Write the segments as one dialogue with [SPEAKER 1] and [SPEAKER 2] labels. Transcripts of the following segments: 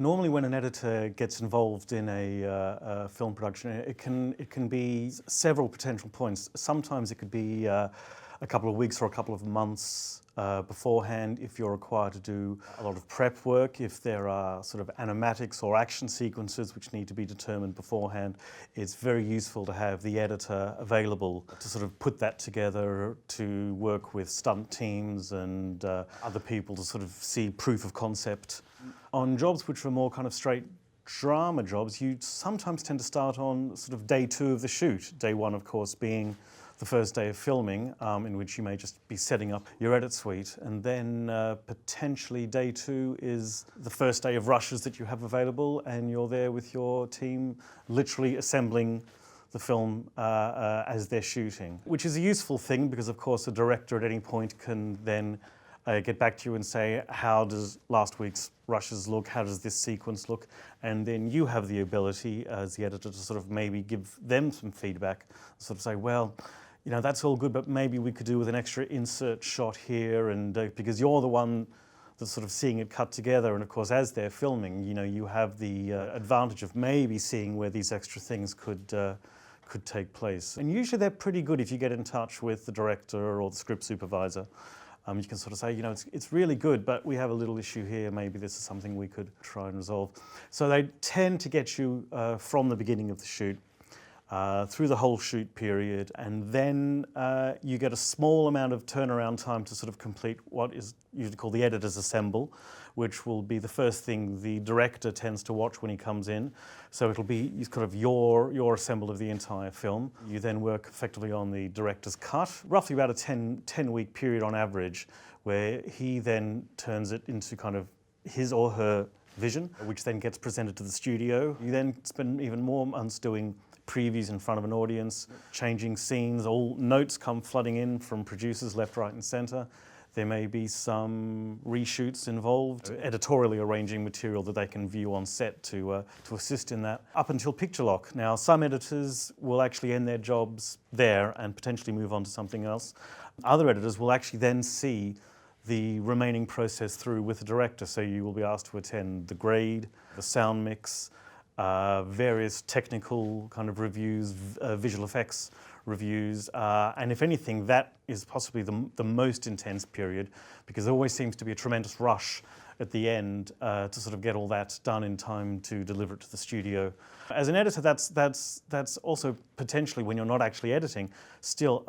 [SPEAKER 1] Normally when an editor gets involved in a film production, it can be several potential points. Sometimes it could be a couple of weeks or a couple of months beforehand if you're required to do a lot of prep work. If there are sort of animatics or action sequences which need to be determined beforehand, it's very useful to have the editor available to sort of put that together, to work with stunt teams and other people to sort of see proof of concept. On jobs which are more kind of straight drama jobs, you sometimes tend to start on sort of day 2 of the shoot. Day 1, of course, being the first day of filming, in which you may just be setting up your edit suite, and then potentially day 2 is the first day of rushes that you have available, and you're there with your team literally assembling the film as they're shooting, which is a useful thing because, of course, the director at any point can then get back to you and say, how does last week's rushes look? How does this sequence look? And then you have the ability as the editor to sort of maybe give them some feedback, sort of say, well, you know, that's all good, but maybe we could do with an extra insert shot here, and because you're the one that's sort of seeing it cut together, and of course as they're filming, you know, you have the advantage of maybe seeing where these extra things could take place. And usually they're pretty good if you get in touch with the director or the script supervisor. You can sort of say, you know, it's really good, but we have a little issue here. Maybe this is something we could try and resolve. So they tend to get you from the beginning of the shoot through the whole shoot period, and then you get a small amount of turnaround time to sort of complete what is usually called the editor's assemble, which will be the first thing the director tends to watch when he comes in. So it'll be kind of your assemble of the entire film. You then work effectively on the director's cut, roughly about a 10-week period on average, where he then turns it into kind of his or her vision, which then gets presented to the studio. You then spend even more months doing previews in front of an audience, changing scenes. All notes come flooding in from producers left, right and centre. There may be some reshoots involved, editorially arranging material that they can view on set to assist in that, up until picture lock. Now, some editors will actually end their jobs there and potentially move on to something else. Other editors will actually then see the remaining process through with the director, so you will be asked to attend the grade, the sound mix, various technical kind of reviews, visual effects reviews, and if anything, that is possibly the most intense period, because there always seems to be a tremendous rush at the end to sort of get all that done in time to deliver it to the studio. As an editor, that's also potentially, when you're not actually editing, still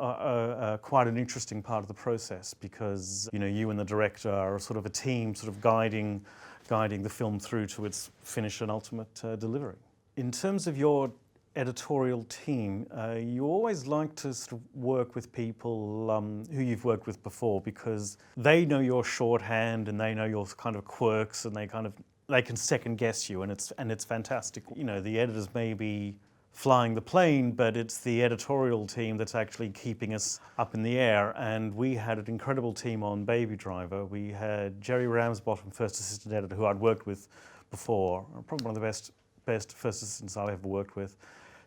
[SPEAKER 1] quite an interesting part of the process, because you know, you and the director are sort of a team, sort of guiding the film through to its finish and ultimate delivery. In terms of your editorial team, you always like to sort of work with people who you've worked with before, because they know your shorthand and they know your kind of quirks, and they can second guess you, and it's fantastic. You know, the editors may be flying the plane, but it's the editorial team that's actually keeping us up in the air. And we had an incredible team on Baby Driver. We had Jerry Ramsbottom, first assistant editor, who I'd worked with before, probably one of the best first assistants I've ever worked with.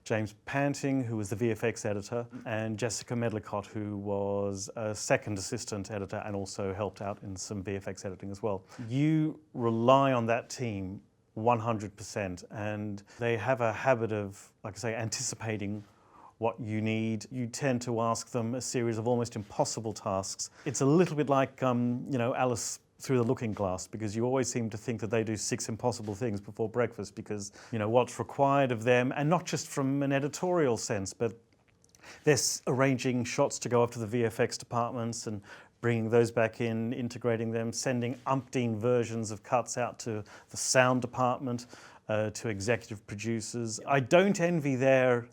[SPEAKER 1] James Panting, who was the VFX editor, and Jessica Medlicott, who was a second assistant editor and also helped out in some VFX editing as well. You rely on that team 100%, and they have a habit of, like I say, anticipating what you need. You tend to ask them a series of almost impossible tasks. It's a little bit like, you know, Alice through the looking glass, because you always seem to think that they do 6 impossible things before breakfast, because, you know, what's required of them, and not just from an editorial sense, but they're arranging shots to go up to the VFX departments and bringing those back in, integrating them, sending umpteen versions of cuts out to the sound department, to executive producers. I don't envy their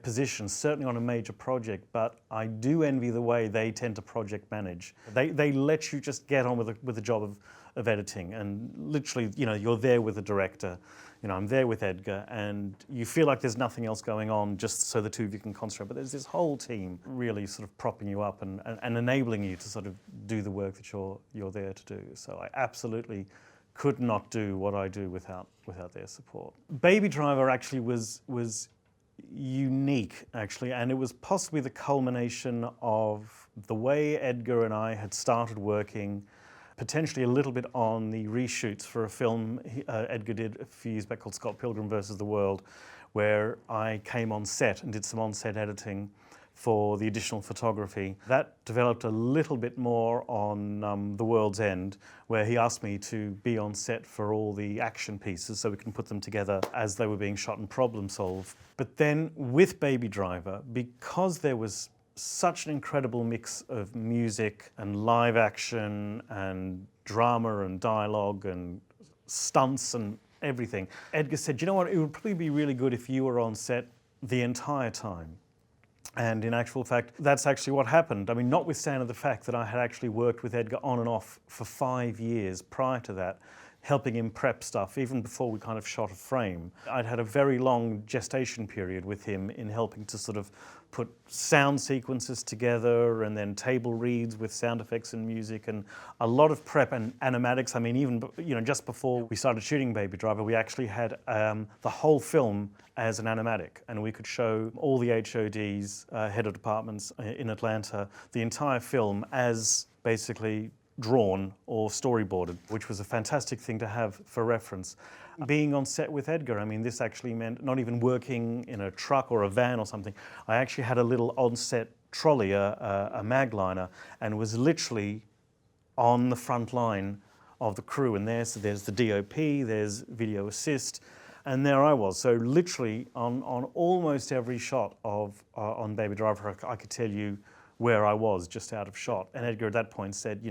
[SPEAKER 1] position, certainly on a major project, but I do envy the way they tend to project manage. They let you just get on with the job of editing, and literally, you know, you're there with the director. You know, I'm there with Edgar, and you feel like there's nothing else going on, just so the two of you can concentrate. But there's this whole team really sort of propping you up and enabling you to sort of do the work that you're there to do. So I absolutely could not do what I do without their support. Baby Driver actually was unique, actually, and it was possibly the culmination of the way Edgar and I had started working potentially a little bit on the reshoots for a film Edgar did a few years back called Scott Pilgrim versus the World, where I came on set and did some on-set editing for the additional photography. That developed a little bit more on The World's End, where he asked me to be on set for all the action pieces so we can put them together as they were being shot and problem solve. But then with Baby Driver, because there was such an incredible mix of music and live action and drama and dialogue and stunts and everything, Edgar said, you know what, it would probably be really good if you were on set the entire time. And in actual fact, that's actually what happened. I mean, notwithstanding the fact that I had actually worked with Edgar on and off for 5 years prior to that, helping him prep stuff, even before we kind of shot a frame. I'd had a very long gestation period with him in helping to sort of put sound sequences together and then table reads with sound effects and music and a lot of prep and animatics. I mean, even just before we started shooting Baby Driver, we actually had the whole film as an animatic, and we could show all the HODs, head of departments in Atlanta, the entire film as basically drawn or storyboarded, which was a fantastic thing to have for reference. Being on set with Edgar, I mean, this actually meant not even working in a truck or a van or something. I actually had a little on-set trolley, a magliner, and was literally on the front line of the crew. And there's the DOP, there's video assist, and there I was. So literally on almost every shot of on Baby Driver, I could tell you where I was just out of shot. And Edgar at that point said,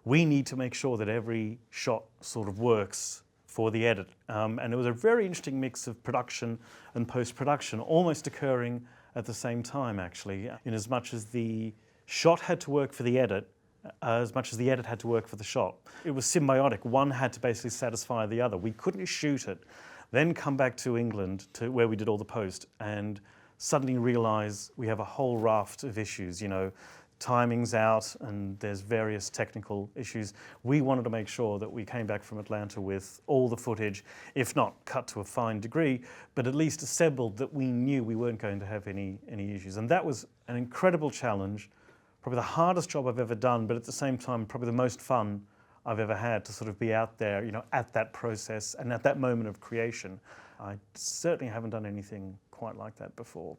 [SPEAKER 1] we need to make sure that every shot sort of works for the edit. And it was a very interesting mix of production and post-production, almost occurring at the same time, actually, in as much as the shot had to work for the edit, as much as the edit had to work for the shot. It was symbiotic. One had to basically satisfy the other. We couldn't shoot it, then come back to England, to where we did all the post, and suddenly realize we have a whole raft of issues, timing's out and there's various technical issues. We wanted to make sure that we came back from Atlanta with all the footage, if not cut to a fine degree, but at least assembled that we knew we weren't going to have any issues. And that was an incredible challenge, probably the hardest job I've ever done, but at the same time, probably the most fun I've ever had to sort of be out there, at that process and at that moment of creation. I certainly haven't done anything quite like that before.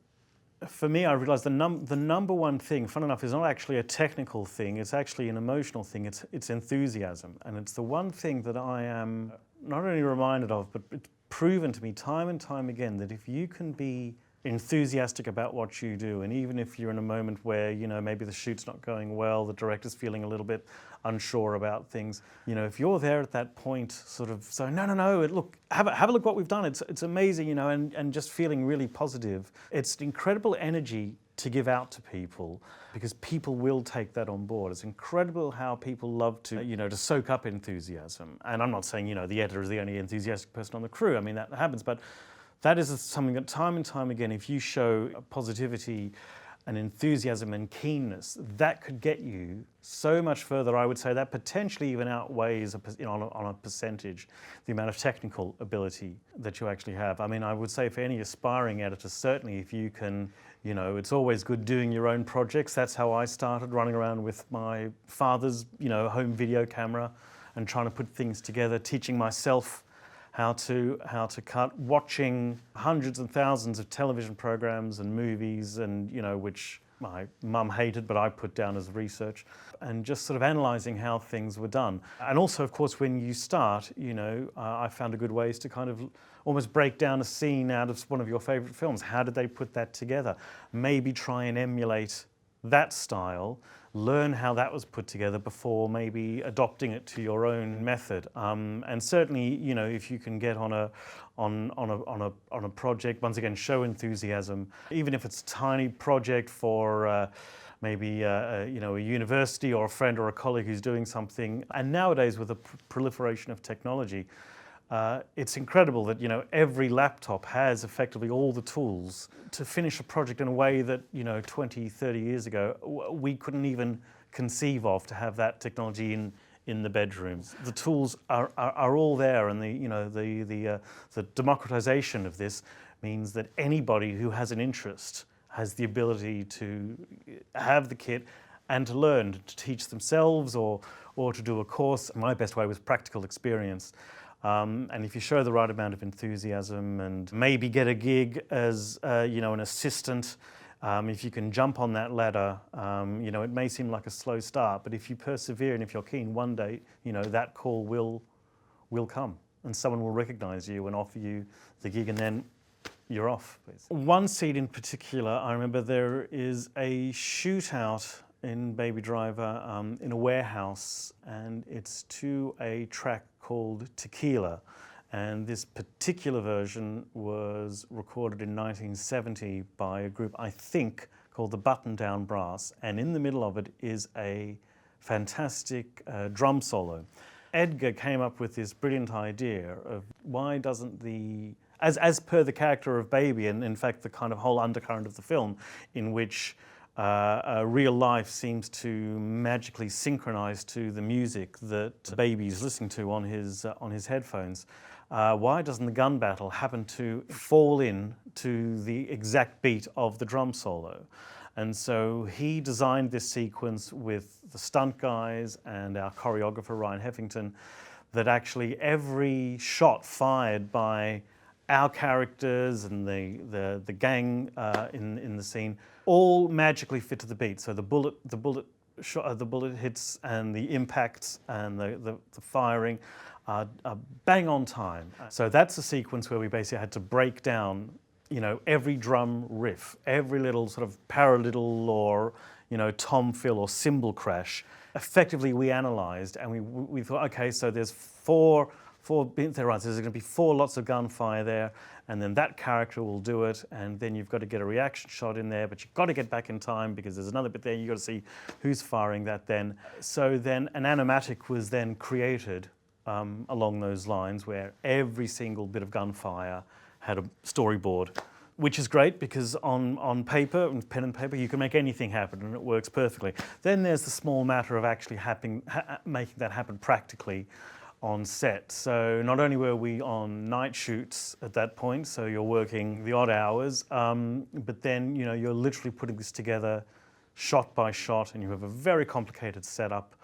[SPEAKER 1] For me, I realized the number one thing, fun enough, is not actually a technical thing, it's actually an emotional thing, it's enthusiasm. And it's the one thing that I am not only reminded of, but it's proven to me time and time again that if you can be enthusiastic about what you do, and even if you're in a moment where, maybe the shoot's not going well, the director's feeling a little bit unsure about things, if you're there at that point, sort of saying, no, look, have a look what we've done, it's amazing, and just feeling really positive. It's incredible energy to give out to people, because people will take that on board. It's incredible how people love to, to soak up enthusiasm. And I'm not saying, the editor is the only enthusiastic person on the crew. I mean, that happens, but that is something that time and time again, if you show positivity and enthusiasm and keenness, that could get you so much further. I would say that potentially even outweighs, on a percentage, the amount of technical ability that you actually have. I mean, I would say for any aspiring editor, certainly if you can, it's always good doing your own projects. That's how I started, running around with my father's, home video camera and trying to put things together, teaching myself how to cut, watching hundreds and thousands of television programs and movies, and which my mum hated, but I put down as research, and just sort of analysing how things were done. And also, of course, when you start, I found a good ways to kind of almost break down a scene out of one of your favourite films. How did they put that together? Maybe try and emulate that style, learn how that was put together before maybe adopting it to your own method. And certainly, if you can get on a project, once again, show enthusiasm, even if it's a tiny project for maybe a university or a friend or a colleague who's doing something. And nowadays, with the proliferation of technology, it's incredible that every laptop has effectively all the tools to finish a project in a way that 20, 30 years ago we couldn't even conceive of, to have that technology in the bedrooms. The tools are all there, and the democratization of this means that anybody who has an interest has the ability to have the kit and to learn, to teach themselves or to do a course. My best way was practical experience. And if you show the right amount of enthusiasm and maybe get a gig as an assistant, if you can jump on that ladder, it may seem like a slow start, but if you persevere and if you're keen, one day, that call will come and someone will recognize you and offer you the gig, and then you're off. One scene in particular, I remember there is a shootout in Baby Driver in a warehouse, and it's to a track called Tequila. And this particular version was recorded in 1970 by a group, I think, called the Button Down Brass. And in the middle of it is a fantastic drum solo. Edgar came up with this brilliant idea of why doesn't as per the character of Baby, and in fact the kind of whole undercurrent of the film, in which real life seems to magically synchronize to the music that Baby's listening to on his headphones. Why doesn't the gun battle happen to fall in to the exact beat of the drum solo? And so he designed this sequence with the stunt guys and our choreographer, Ryan Heffington, that actually every shot fired by our characters and the gang in the scene all magically fit to the beat. So the bullet hits and the impacts and the firing are bang on time. So that's a sequence where we basically had to break down, every drum riff, every little sort of paradiddle or, tom fill or cymbal crash. Effectively, we analysed and we thought, okay, so there's four beats there, right? So there's going to be 4 lots of gunfire there, and then that character will do it, and then you've got to get a reaction shot in there, but you've got to get back in time because there's another bit there. You've got to see who's firing that then. So then an animatic was then created along those lines where every single bit of gunfire had a storyboard, which is great because on paper, on pen and paper, you can make anything happen and it works perfectly. Then there's the small matter of actually making that happen practically on set. So not only were we on night shoots at that point, so you're working the odd hours, but then you're literally putting this together shot by shot, and you have a very complicated setup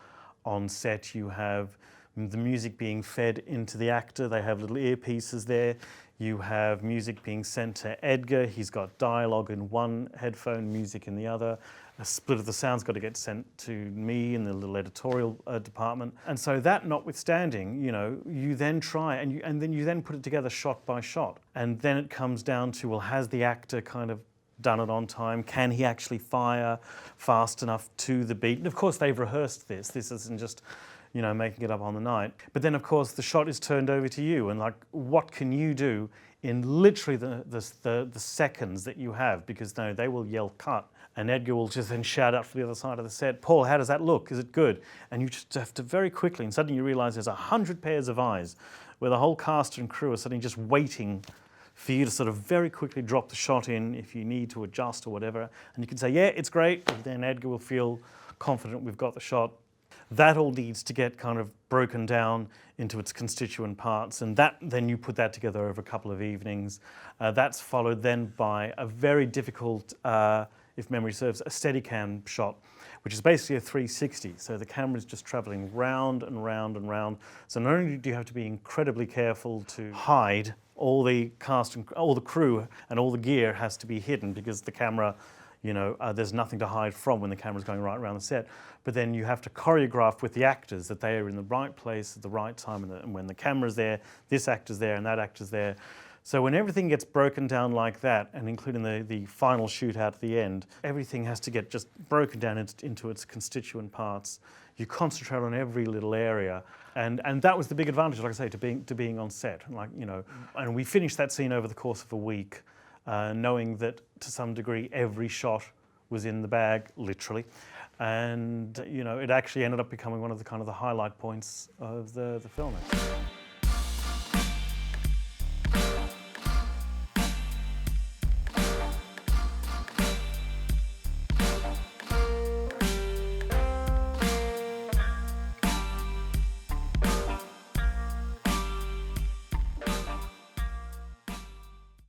[SPEAKER 1] on set. You have the music being fed into the actor. They have little earpieces there. You have music being sent to Edgar. He's got dialogue in one headphone, music in the other. A split of the sound's got to get sent to me in the little editorial department. And so that notwithstanding, you then try and then you then put it together shot by shot. And then it comes down to, well, has the actor kind of done it on time? Can he actually fire fast enough to the beat? And of course, they've rehearsed this. This isn't just making it up on the night. But then, of course, the shot is turned over to you, and what can you do in literally the seconds that you have? Because they will yell cut, and Edgar will just then shout out from the other side of the set, Paul, how does that look? Is it good? And you just have to very quickly, and suddenly you realise there's 100 pairs of eyes, where the whole cast and crew are suddenly just waiting for you to sort of very quickly drop the shot in if you need to adjust or whatever. And you can say, yeah, it's great, and then Edgar will feel confident we've got the shot. That all needs to get kind of broken down into its constituent parts, and then you put that together over a couple of evenings. That's followed then by a very difficult, if memory serves, a Steadicam shot, which is basically a 360. So the camera's just traveling round and round and round. So not only do you have to be incredibly careful to hide all the cast and all the crew and all the gear has to be hidden because the camera, there's nothing to hide from when the camera's going right around the set. But then you have to choreograph with the actors that they are in the right place at the right time, and when the camera's there, this actor's there and that actor's there. So when everything gets broken down like that, and including the final shootout at the end, everything has to get just broken down into its constituent parts. You concentrate on every little area, and that was the big advantage, like I say, to being on set. And we finished that scene over the course of a week, knowing that to some degree every shot was in the bag, literally. And it actually ended up becoming one of the highlight points of the film.